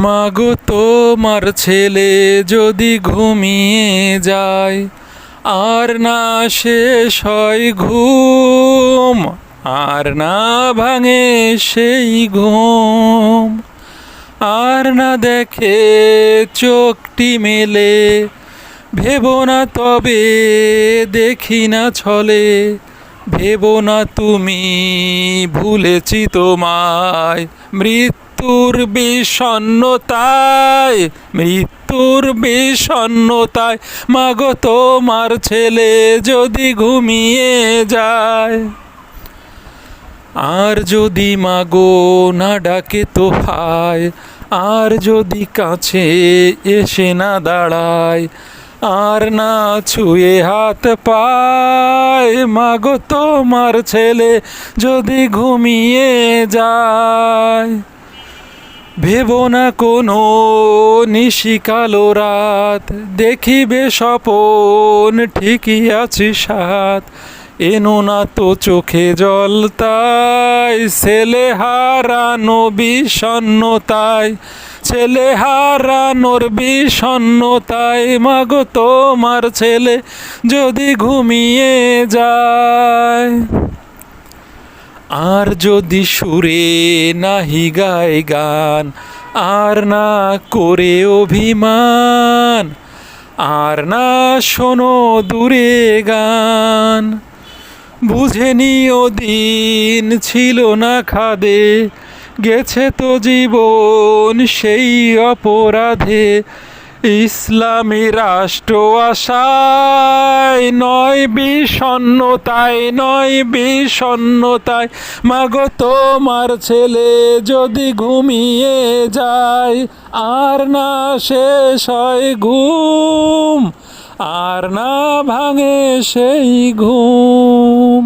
মাগো তোমার ছেলে যদি ঘুমিয়ে যায়, আর না শেষ হয় ঘুম, আর না ভাঙে সেই ঘুম, আর না দেখে চোখটি মেলে, ভেবো না তবে দেখি না ছলে, ভেবো না তুমি ভুলেছি তোমায়, মৃত্যুর বিষণ্ণতায়, মৃত্যুর বিষণ্ণতায় মাগো তোমার ছেলে যদি ঘুমিয়ে যায়। আর যদি মাগো না ডাকে তো হায়, আর যদি কাছে এসে না দাঁড়ায়, আর না ছুঁয়ে হাত পায়, মাগো তোমার ছেলে যদি ঘুমিয়ে যায়। ভেবো না কোনো নিশিকালো রাত, দেখিবে স্বপন ঠিকই আছে সাথ, এনো না তো চোখে জল তাই, ছেলে হারানো বিষণ্ণতায়, ছেলে হারানোর বিষণ্ণতায় মাগো তোমার ছেলে যদি ঘুমিয়ে যায়। আর যদি সুরে নাহি গায় গান, আর না করে অভিমান, আর না শোনো দূরে গান, বুঝেনি দিন ছিল না খাদে, গেছে তো জীবন সেই অপরাধে, ইসলামী রাষ্ট্র আশায় নয় বিষণ্ণতায়, নয় বিষণ্ণতায় মাগো তোমার ছেলে যদি ঘুমিয়ে যায়। আর না শেষ হয় ঘুম, আর না ভাঙে সেই ঘুম।